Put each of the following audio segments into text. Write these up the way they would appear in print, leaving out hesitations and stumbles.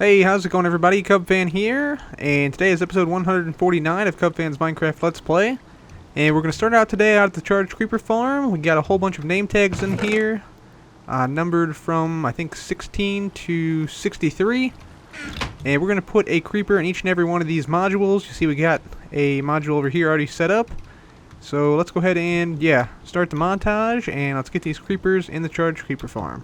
Hey, how's it going everybody? Cub Fan here, and today is episode 149 of Cub Fan's Minecraft Let's Play. And we're going to start out today out at the Charged Creeper Farm. We got a whole bunch of name tags in here, numbered from I think 16 to 63. And we're going to put a creeper in each and every one of these modules. You see we got a module over here already set up. So let's go ahead and, start the montage, and let's get these creepers in the Charged Creeper Farm.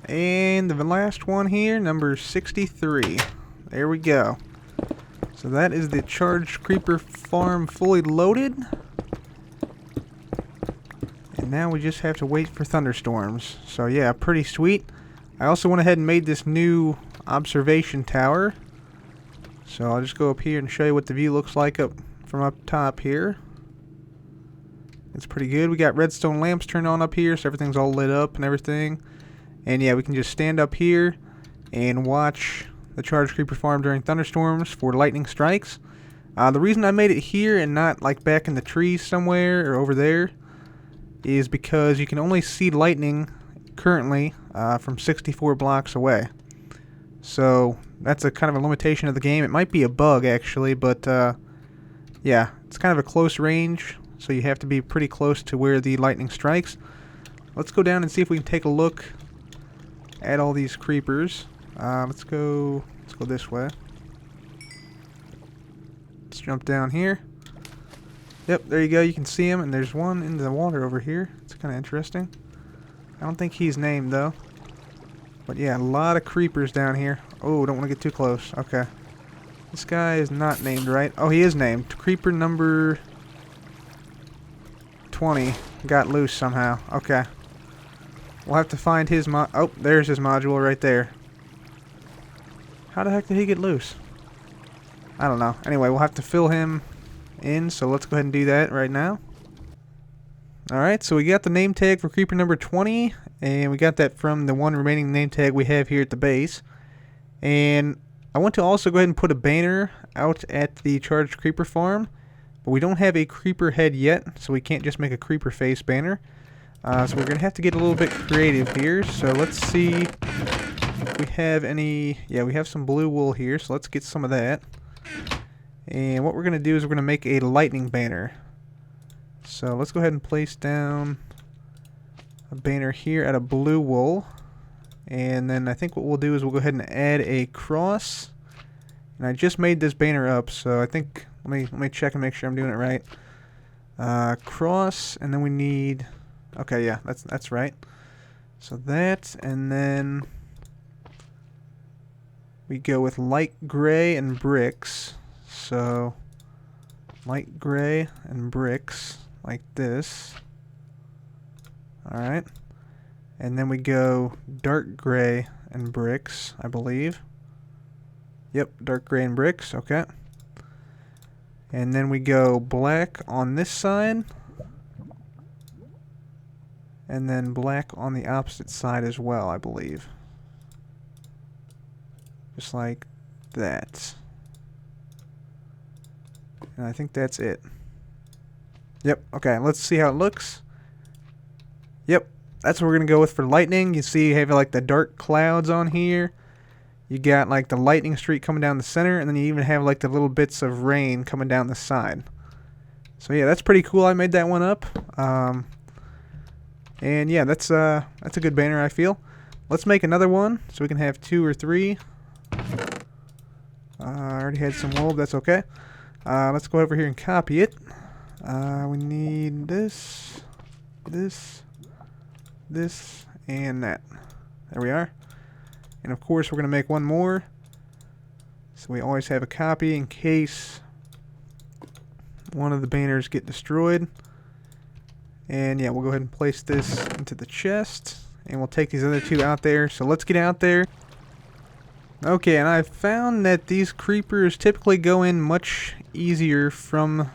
And the last one here, number 63. There we go. So that is the Charged Creeper Farm fully loaded. And now we just have to wait for thunderstorms. So yeah, pretty sweet. I also went ahead and made this new observation tower. So I'll just go up here and show you what the view looks like from up top here. It's pretty good. We got redstone lamps turned on up here, so everything's all lit up and everything. And yeah, we can just stand up here and watch the Charged Creeper Farm during thunderstorms for lightning strikes. The reason I made it here and not like back in the trees somewhere or over there is because you can only see lightning currently from 64 blocks away. So that's a kind of a limitation of the game. It might be a bug actually, but yeah, it's kind of a close range, so you have to be pretty close to where the lightning strikes. Let's go down and see if we can take a look at all these creepers. Let's go this way. Let's jump down here. Yep, there you go. You can see him, and there's one in the water over here. It's kind of interesting. I don't think he's named though. But yeah, a lot of creepers down here. Oh, don't want to get too close. Okay. This guy is not named right. Oh, he is named. Creeper number 20 got loose somehow. Okay. We'll have to find his oh, there's his module right there. How the heck did he get loose? I don't know. Anyway, we'll have to fill him in, so let's go ahead and do that right now. Alright, so we got the name tag for creeper number 20, and we got that from the one remaining name tag we have here at the base. And I want to also go ahead and put a banner out at the Charged Creeper Farm, but we don't have a creeper head yet, so we can't just make a creeper face banner. So we're going to have to get a little bit creative here. So let's see if we have any. Yeah, we have some blue wool here, so let's get some of that. And what we're going to do is we're going to make a lightning banner. So let's go ahead and place down a banner here out of blue wool. And then I think what we'll do is we'll go ahead and add a cross. And I just made this banner up, so I think let me check and make sure I'm doing it right. Cross, and then we need... Okay, yeah, that's right. So that, and then we go with light gray and bricks. So light gray and bricks, like this. Alright. And then we go dark gray and bricks, I believe. Yep, dark gray and bricks, okay. And then we go black on this side. And then black on the opposite side as well, I believe. Just like that. And I think that's it. Yep, okay, let's see how it looks. Yep, that's what we're going to go with for lightning. You see you have like the dark clouds on here. You got like the lightning streak coming down the center, and then you even have like the little bits of rain coming down the side. So yeah, that's pretty cool. I made that one up. And yeah, that's a good banner, I feel. Let's make another one so we can have 2 or 3. I already had some wool, that's okay. Let's go over here and copy it. We need this, this, and that. There we are. And of course, we're going to make one more. So we always have a copy in case one of the banners get destroyed. And yeah, we'll go ahead and place this into the chest. And we'll take these other 2 out there. So let's get out there. Okay, and I've found that these creepers typically go in much easier from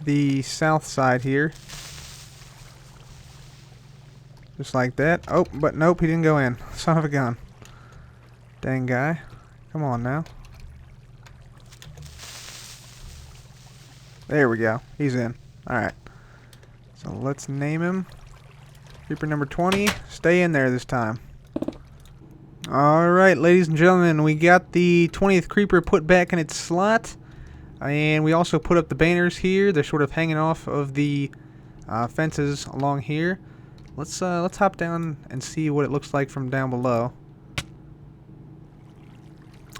the south side here. Just like that. Oh, but nope, he didn't go in. Son of a gun. Dang guy. Come on now. There we go. He's in. Alright. So let's name him. Creeper number 20. Stay in there this time. Alright, ladies and gentlemen, we got the 20th creeper put back in its slot. And we also put up the banners here. They're sort of hanging off of the fences along here. Let's hop down and see what it looks like from down below.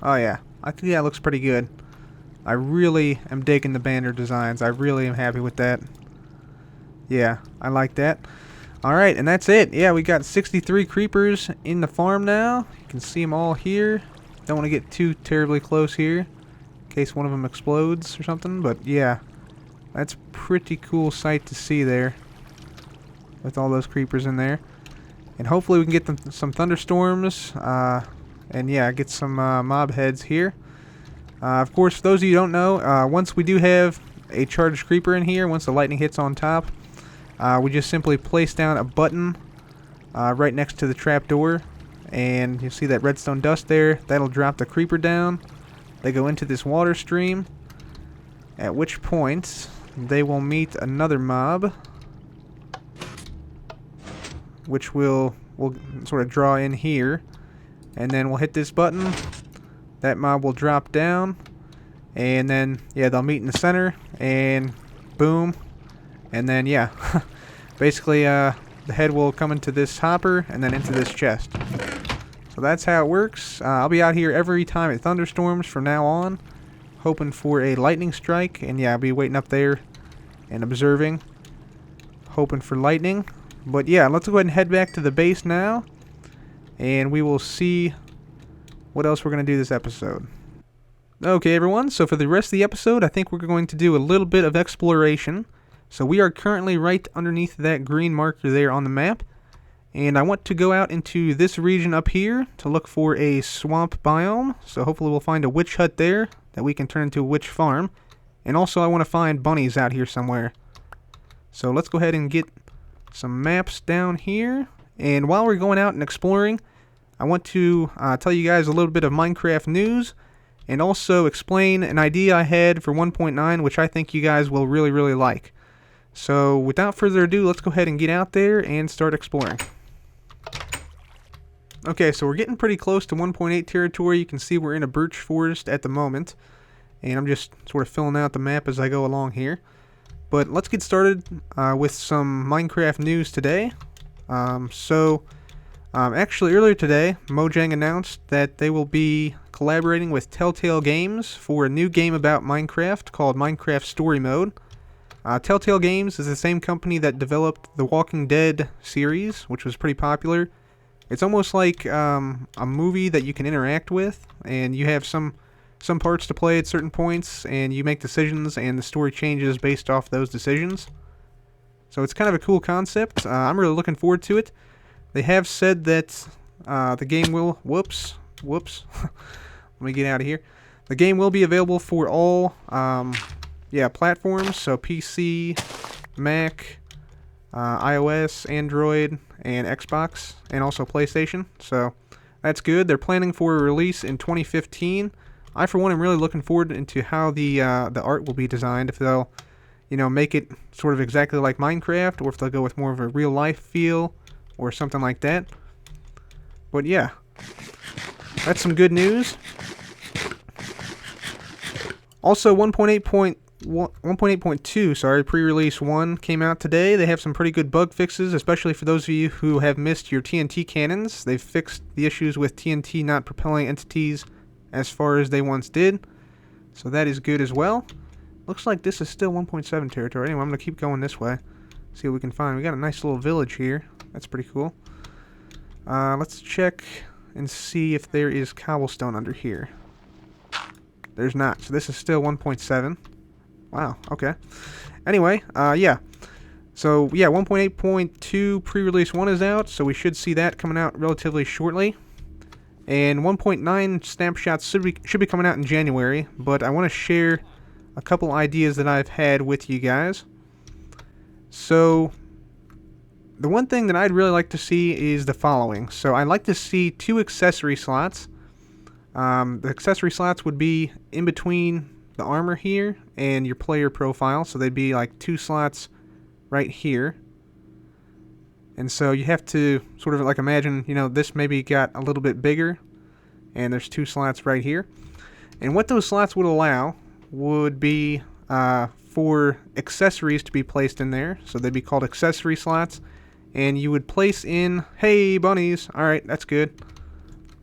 Oh yeah, I think that looks pretty good. I really am digging the banner designs. I really am happy with that. Yeah, I like that. Alright, and that's it. Yeah, we got 63 creepers in the farm now. You can see them all here. Don't want to get too terribly close here in case one of them explodes or something. But yeah, that's a pretty cool sight to see there with all those creepers in there. And hopefully we can get some thunderstorms. And yeah, get some mob heads here. Of course, for those of you who don't know, once we do have a charged creeper in here, once the lightning hits on top, we just simply place down a button right next to the trapdoor, and you see that redstone dust there. That'll drop the creeper down. They go into this water stream, at which point they will meet another mob, which we'll sort of draw in here. And then we'll hit this button. That mob will drop down. And then, yeah, they'll meet in the center. And boom. And then, yeah. Basically, the head will come into this hopper and then into this chest. So that's how it works. I'll be out here every time it thunderstorms from now on, hoping for a lightning strike. And yeah, I'll be waiting up there and observing, hoping for lightning. But yeah, let's go ahead and head back to the base now. And we will see what else we're going to do this episode. Okay, everyone, so for the rest of the episode, I think we're going to do a little bit of exploration. So we are currently right underneath that green marker there on the map. And I want to go out into this region up here to look for a swamp biome. So hopefully we'll find a witch hut there that we can turn into a witch farm. And also I want to find bunnies out here somewhere. So let's go ahead and get some maps down here. And while we're going out and exploring, I want to tell you guys a little bit of Minecraft news and also explain an idea I had for 1.9, which I think you guys will really, really like. So without further ado, let's go ahead and get out there and start exploring. Okay, so we're getting pretty close to 1.8 territory. You can see we're in a birch forest at the moment. And I'm just sort of filling out the map as I go along here. But let's get started with some Minecraft news today. Actually earlier today, Mojang announced that they will be collaborating with Telltale Games for a new game about Minecraft called Minecraft Story Mode. Telltale Games is the same company that developed the Walking Dead series, which was pretty popular. It's almost like a movie that you can interact with, and you have some parts to play at certain points, and you make decisions, and the story changes based off those decisions. So it's kind of a cool concept. I'm really looking forward to it. They have said that the game will... Whoops. Let me get out of here. The game will be available for all platforms, so PC, Mac, iOS, Android, and Xbox, and also PlayStation. So that's good. They're planning for a release in 2015. I, for one, am really looking forward into how the art will be designed. If they'll, make it sort of exactly like Minecraft, or if they'll go with more of a real-life feel, or something like that. But yeah, that's some good news. Also, 1.8.2, pre-release 1 came out today. They have some pretty good bug fixes, especially for those of you who have missed your TNT cannons. They've fixed the issues with TNT not propelling entities as far as they once did. So that is good as well. Looks like this is still 1.7 territory. Anyway, I'm going to keep going this way. See what we can find. We got a nice little village here. That's pretty cool. Let's check and see if there is cobblestone under here. There's not. So this is still 1.7. Wow, okay. Anyway, yeah. So, yeah, 1.8.2 pre-release 1 is out, so we should see that coming out relatively shortly. And 1.9 snapshots should be coming out in January, but I want to share a couple ideas that I've had with you guys. So, the one thing that I'd really like to see is the following. So, I'd like to see 2 accessory slots. The accessory slots would be in between the armor here and your player profile, so they'd be like 2 slots right here. And so you have to sort of like imagine, this maybe got a little bit bigger, and there's 2 slots right here. And what those slots would allow would be for accessories to be placed in there. So they'd be called accessory slots, and you would place in, hey, bunnies. All right, that's good.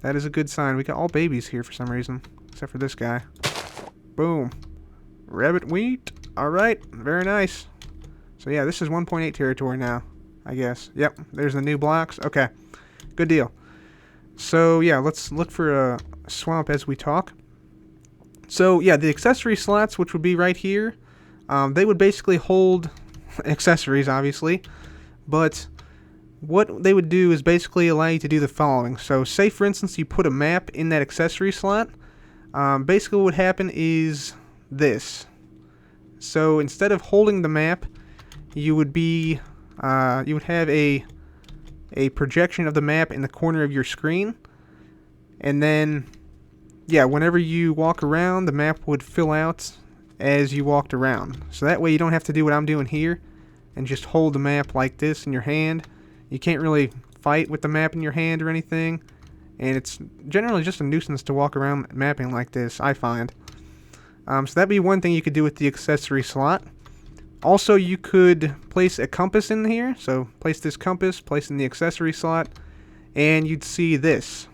That is a good sign. We got all babies here for some reason, except for this guy. Boom. Rabbit wheat. All right, very nice. So yeah, this is 1.8 territory now, I guess. Yep, there's the new blocks. Okay, good deal. So yeah, let's look for a swamp as we talk. So yeah, the accessory slots, which would be right here, they would basically hold accessories, obviously, but what they would do is basically allow you to do the following. So say, for instance, you put a map in that accessory slot. Basically what would happen is this. So instead of holding the map, you would have a projection of the map in the corner of your screen, and then yeah, whenever you walk around, the map would fill out as you walked around. So that way you don't have to do what I'm doing here and just hold the map like this in your hand. You can't really fight with the map in your hand or anything, and it's generally just a nuisance to walk around mapping like this, I find. So that'd be one thing you could do with the accessory slot. Also, you could place a compass in here. So place this compass, place in the accessory slot, and you'd see this.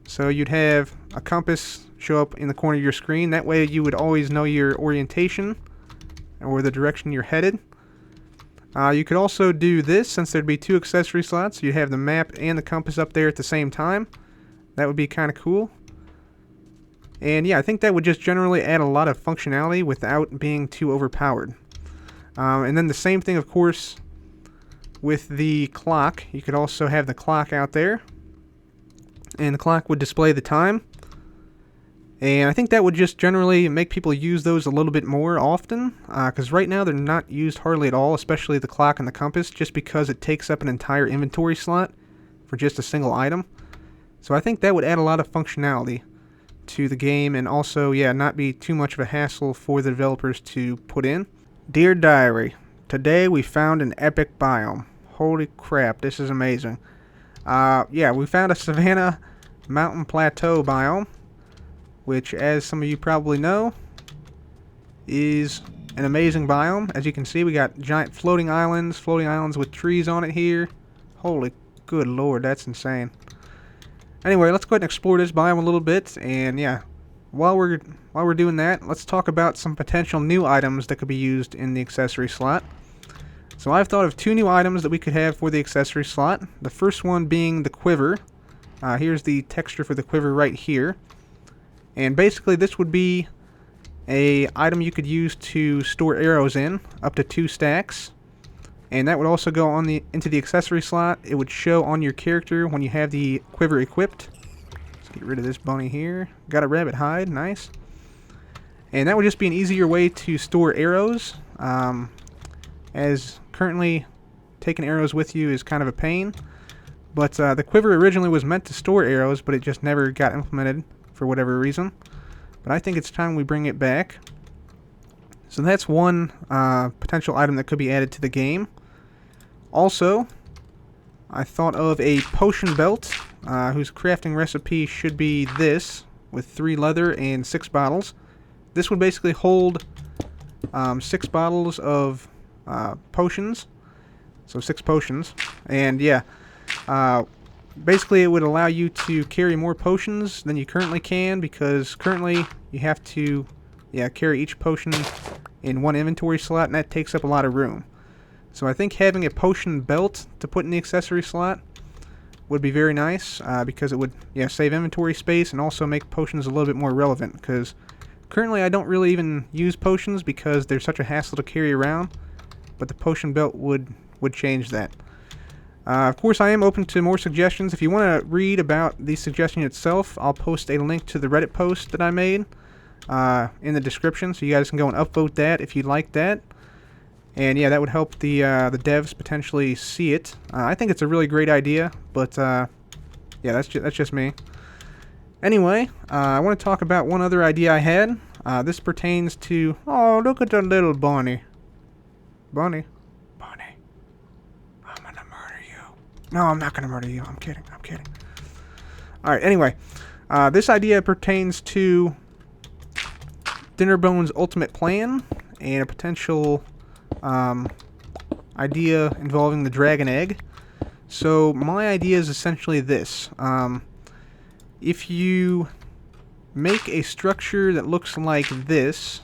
So you'd have a compass show up in the corner of your screen. That way you would always know your orientation or the direction you're headed. You could also do this, since there'd be 2 accessory slots. You'd have the map and the compass up there at the same time. That would be kind of cool. And yeah, I think that would just generally add a lot of functionality without being too overpowered. And then the same thing, of course, with the clock. You could also have the clock out there, and the clock would display the time. And I think that would just generally make people use those a little bit more often, because right now they're not used hardly at all, especially the clock and the compass, just because it takes up an entire inventory slot for just a single item. So I think that would add a lot of functionality to the game, and also, yeah, not be too much of a hassle for the developers to put in. Dear Diary, today we found an epic biome. Holy crap, this is amazing. Yeah, we found a savanna mountain plateau biome, which, as some of you probably know, is an amazing biome. As you can see, we got giant floating islands with trees on it here. Holy good lord, that's insane. Anyway, let's go ahead and explore this biome a little bit, and yeah, while we're doing that, let's talk about some potential new items that could be used in the accessory slot. So I've thought of 2 new items that we could have for the accessory slot. The first one being the quiver. Here's the texture for the quiver right here. And basically this would be a item you could use to store arrows in, up to 2 stacks. And that would also go on into the accessory slot. It would show on your character when you have the quiver equipped. Let's get rid of this bunny here. Got a rabbit hide, nice. And that would just be an easier way to store arrows, as currently taking arrows with you is kind of a pain. But the quiver originally was meant to store arrows, but it just never got implemented for whatever reason. But I think it's time we bring it back. So that's one potential item that could be added to the game. Also, I thought of a potion belt, whose crafting recipe should be this, with 3 leather and 6 bottles. This would basically hold 6 bottles of potions, so 6 potions, and yeah, basically it would allow you to carry more potions than you currently can, because currently you have to carry each potion in one inventory slot, and that takes up a lot of room. So I think having a potion belt to put in the accessory slot would be very nice, because it would save inventory space and also make potions a little bit more relevant, because currently I don't really even use potions because they're such a hassle to carry around, but the potion belt would change that. Of course, I am open to more suggestions. If you want to read about the suggestion itself, I'll post a link to the Reddit post that I made in the description, so you guys can go and upvote that if you'd like that. And yeah, that would help the devs potentially see it. I think it's a really great idea, but yeah, that's just me. Anyway, I want to talk about one other idea I had. This pertains to... Oh, look at the little bunny. Bunny. Bunny. I'm gonna murder you. No, I'm not gonna murder you. I'm kidding. I'm kidding. Alright, anyway. This idea pertains to Dinnerbone's ultimate plan and a potential idea involving the dragon egg. So my idea is essentially this. If you make a structure that looks like this,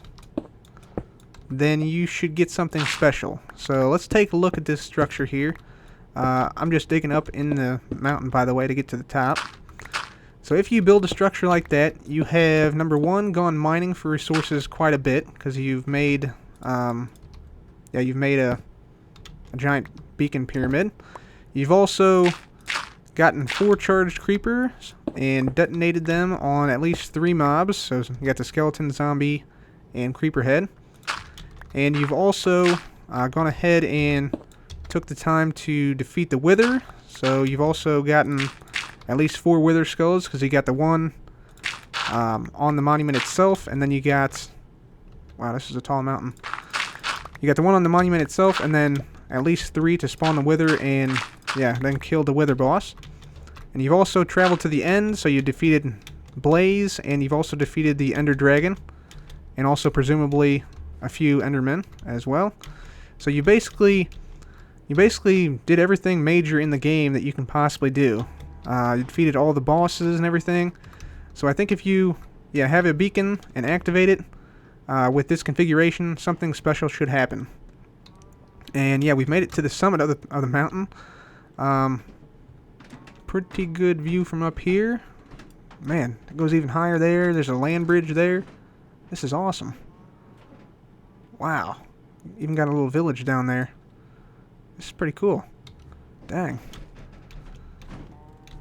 then you should get something special. So let's take a look at this structure here. I'm just digging up in the mountain, by the way, to get to the top. So if you build a structure like that, you have, number 1, gone mining for resources quite a bit, because you've made a giant beacon pyramid. You've also gotten 4 charged creepers and detonated them on at least 3 mobs. So you got the skeleton, zombie, and creeper head. And you've also gone ahead and took the time to defeat the wither. So you've also gotten at least 4 wither skulls, because you got the one on the monument itself, and then you got... Wow, this is a tall mountain. You got the one on the monument itself, and then at least 3 to spawn the wither, and yeah, then kill the wither boss. And you've also traveled to the end, so you defeated Blaze, and you've also defeated the Ender Dragon, and also presumably a few Endermen as well. So you basically did everything major in the game that you can possibly do. You defeated all the bosses and everything. So I think if you have a beacon and activate it with this configuration, something special should happen. And yeah, we've made it to the summit of the mountain. Pretty good view from up here. Man, it goes even higher there. There's a land bridge there. This is awesome. Wow. Even got a little village down there. This is pretty cool. Dang.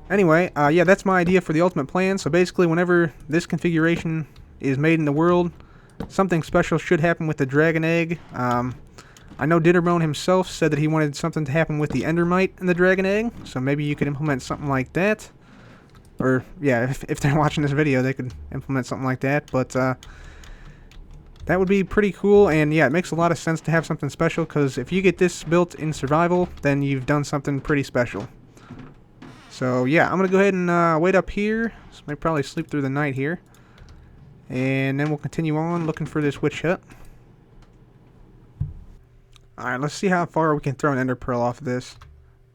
Anyway, yeah, that's my idea for the ultimate plan. So basically, whenever this configuration is made in the world, something special should happen with the dragon egg. I know Dinnerbone himself said that he wanted something to happen with the endermite and the dragon egg, so maybe you could implement something like that. Or, yeah, if they're watching this video, they could implement something like that. But that would be pretty cool, and yeah, it makes a lot of sense to have something special, because if you get this built in survival, then you've done something pretty special. So yeah, I'm going to go ahead and wait up here. So I may probably sleep through the night here. And then we'll continue on looking for this witch hut. Alright, let's see how far we can throw an ender pearl off of this.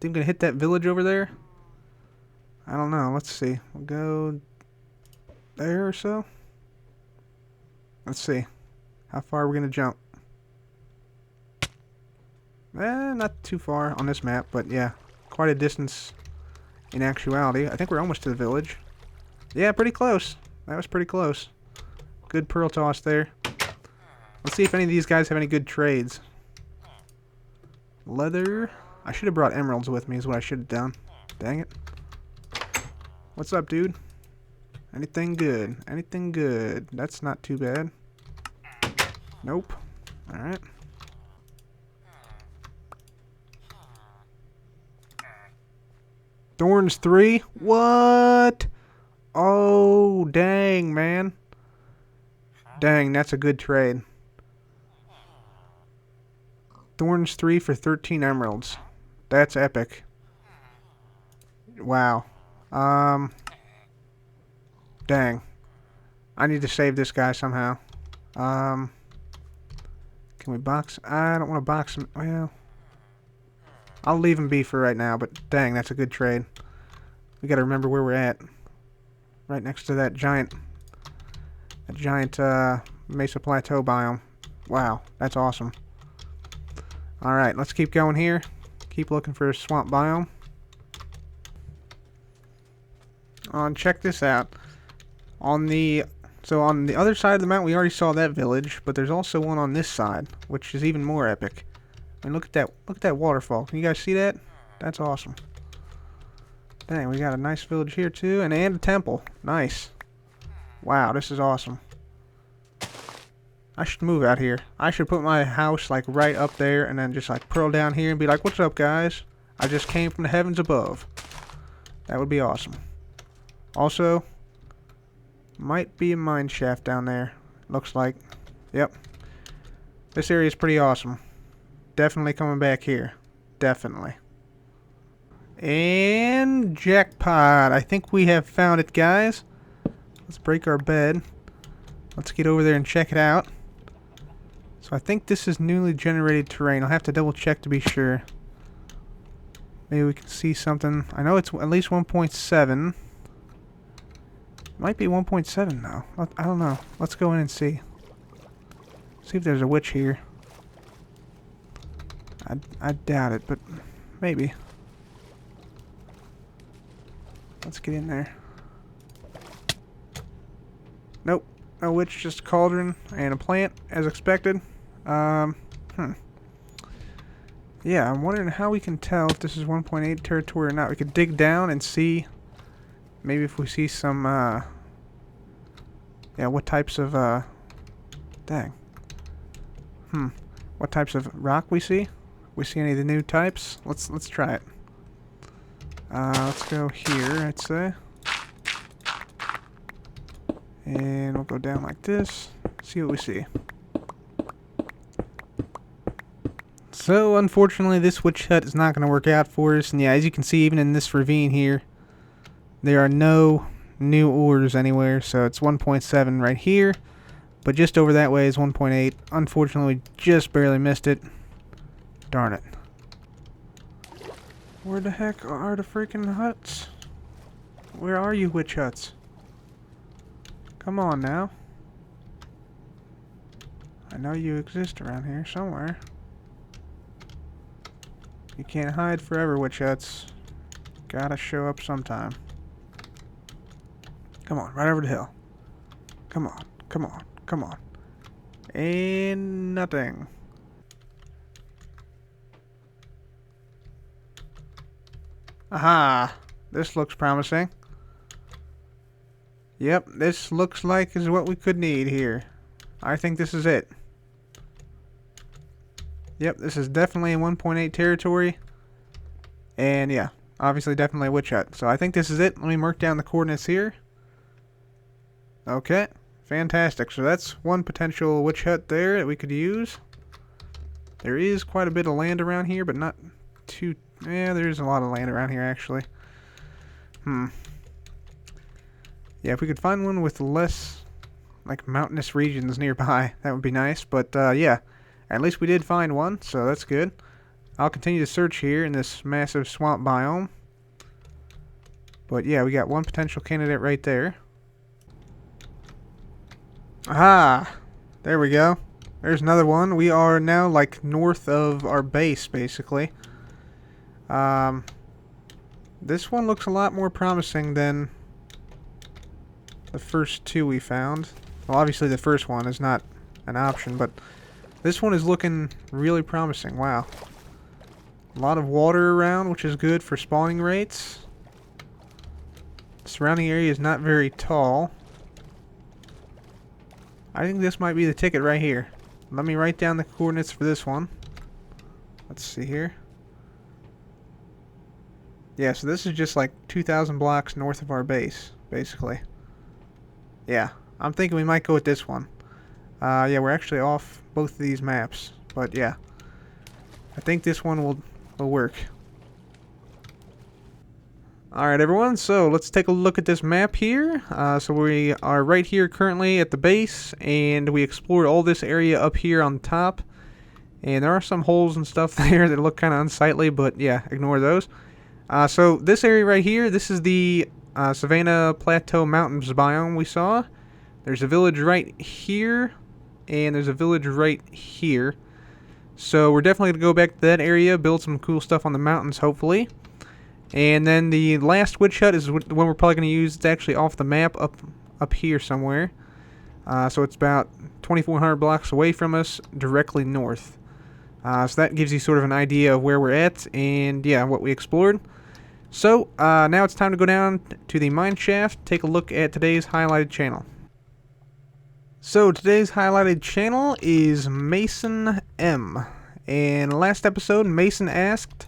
Think I'm going to hit that village over there? I don't know. Let's see. We'll go there or so. Let's see. How far are we going to jump? Not too far on this map, but yeah. Quite a distance in actuality. I think we're almost to the village. Yeah, pretty close. That was pretty close. Good pearl toss there. Let's see if any of these guys have any good trades. Leather. I should have brought emeralds with me is what I should have done. Dang it. What's up, dude? Anything good? Anything good? That's not too bad. Nope. Alright. Thorns 3? What? Oh, dang, man. Dang, that's a good trade. Thorns 3 for 13 emeralds. That's epic. Wow. Dang. I need to save this guy somehow. Can we box? I don't want to box him. Well, I'll leave him be for right now, but dang, that's a good trade. We gotta remember where we're at. Right next to that giant Mesa Plateau biome. Wow, that's awesome. Alright, let's keep going here. Keep looking for a swamp biome. Check this out. On the other side of the mountain, we already saw that village, but there's also one on this side, which is even more epic. I mean, look at that waterfall. Can you guys see that? That's awesome. Dang, we got a nice village here too, and a temple. Nice. Wow, this is awesome. I should move out here. I should put my house like right up there, and then just like pearl down here and be like, "What's up, guys? I just came from the heavens above." That would be awesome. Also, might be a mine shaft down there. Looks like. Yep. This area is pretty awesome. Definitely coming back here. Definitely. And jackpot. I think we have found it, guys. Let's break our bed. Let's get over there and check it out. So I think this is newly generated terrain. I'll have to double check to be sure. Maybe we can see something. I know it's at least 1.7. Might be 1.7 now. I don't know. Let's go in and see. See if there's a witch here. I doubt it, but maybe. Let's get in there. Nope. No witch, just a cauldron and a plant, as expected. Yeah, I'm wondering how we can tell if this is 1.8 territory or not. We could dig down and see. Maybe if we see some, yeah, what types of, dang. What types of rock we see? We see any of the new types? Let's try it. Let's go here, I'd say. And we'll go down like this. See what we see. So, unfortunately, this witch hut is not going to work out for us. And yeah, as you can see, even in this ravine here, there are no new ores anywhere. So it's 1.7 right here. But just over that way is 1.8. Unfortunately, we just barely missed it. Darn it. Where the heck are the freaking huts? Where are you, witch huts? Come on now. I know you exist around here somewhere. You can't hide forever, witch huts. Gotta show up sometime. Come on, right over the hill. Come on, come on, come on. And nothing. Aha! This looks promising. Yep, this looks like is what we could need here. I think this is it. Yep, this is definitely a 1.8 territory. And yeah, obviously definitely a witch hut. So I think this is it. Let me mark down the coordinates here. Okay, fantastic. So that's one potential witch hut there that we could use. There is quite a bit of land around here, but not too... Yeah, there's a lot of land around here, actually. Yeah, if we could find one with less, like, mountainous regions nearby, that would be nice. But, yeah, at least we did find one, so that's good. I'll continue to search here in this massive swamp biome. But, yeah, we got one potential candidate right there. Aha! There we go. There's another one. We are now like north of our base, basically. This one looks a lot more promising than the first two we found. Well, obviously the first one is not an option, but this one is looking really promising. Wow. A lot of water around, which is good for spawning rates. The surrounding area is not very tall. I think this might be the ticket right here. Let me write down the coordinates for this one. Let's see here. Yeah, so this is just like 2,000 blocks north of our base, basically. Yeah, I'm thinking we might go with this one. Yeah, we're actually off both of these maps, but yeah. I think this one will work. Alright everyone, so let's take a look at this map here. So we are right here currently at the base, and we explored all this area up here on top. And there are some holes and stuff there that look kind of unsightly, but yeah, ignore those. So this area right here, this is the Savannah Plateau Mountains biome we saw. There's a village right here, and there's a village right here. So we're definitely going to go back to that area, build some cool stuff on the mountains, hopefully. And then the last witch hut is the one we're probably going to use. It's actually off the map, up here somewhere. So it's about 2,400 blocks away from us, directly north. So that gives you sort of an idea of where we're at, and yeah, what we explored. So now it's time to go down to the mine shaft, take a look at today's highlighted channel. So today's highlighted channel is Mason M. And last episode, Mason asked,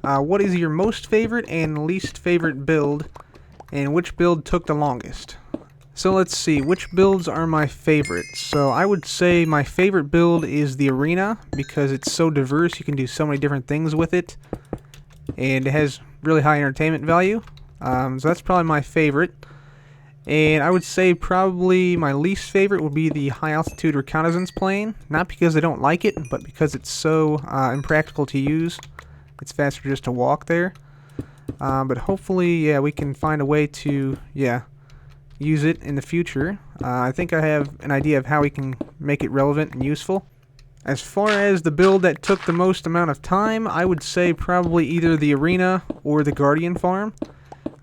what is your most favorite and least favorite build, and which build took the longest? So let's see, which builds are my favorites? So I would say my favorite build is the arena, because it's so diverse, you can do so many different things with it, and it has really high entertainment value. So that's probably my favorite. And I would say probably my least favorite would be the high altitude reconnaissance plane, not because I don't like it, but because it's so impractical to use. It's faster just to walk there. But hopefully, yeah, we can find a way to, yeah, use it in the future. I think I have an idea of how we can make it relevant and useful. As far as the build that took the most amount of time, I would say probably either the arena or the guardian farm.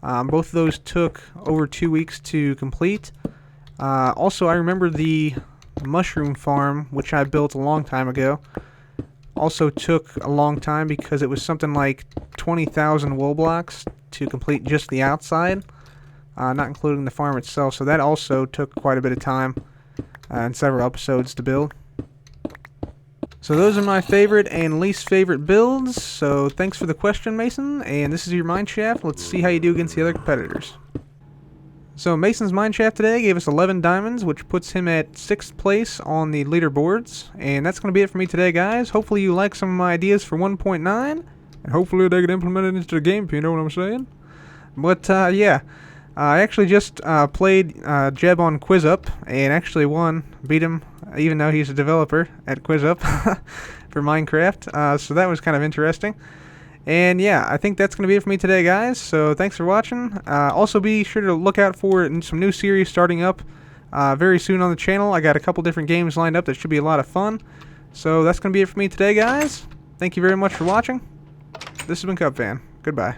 Both of those took over 2 weeks to complete. Also, I remember the mushroom farm, which I built a long time ago, also took a long time because it was something like 20,000 wool blocks to complete just the outside, not including the farm itself. So that also took quite a bit of time and several episodes to build. So those are my favorite and least favorite builds. So thanks for the question, Mason. And this is your mineshaft. Let's see how you do against the other competitors. So Mason's mineshaft today gave us 11 diamonds, which puts him at 6th place on the leaderboards. And that's going to be it for me today, guys. Hopefully you like some of my ideas for 1.9. And hopefully they get implemented into the game, if you know what I'm saying. But yeah, I actually just played Jeb on QuizUp and actually won, beat him, even though he's a developer at QuizUp for Minecraft. So that was kind of interesting. And yeah, I think that's going to be it for me today, guys. So thanks for watching. Also be sure to look out for some new series starting up very soon on the channel. I got a couple different games lined up that should be a lot of fun. So that's going to be it for me today, guys. Thank you very much for watching. This has been CubFan. Goodbye.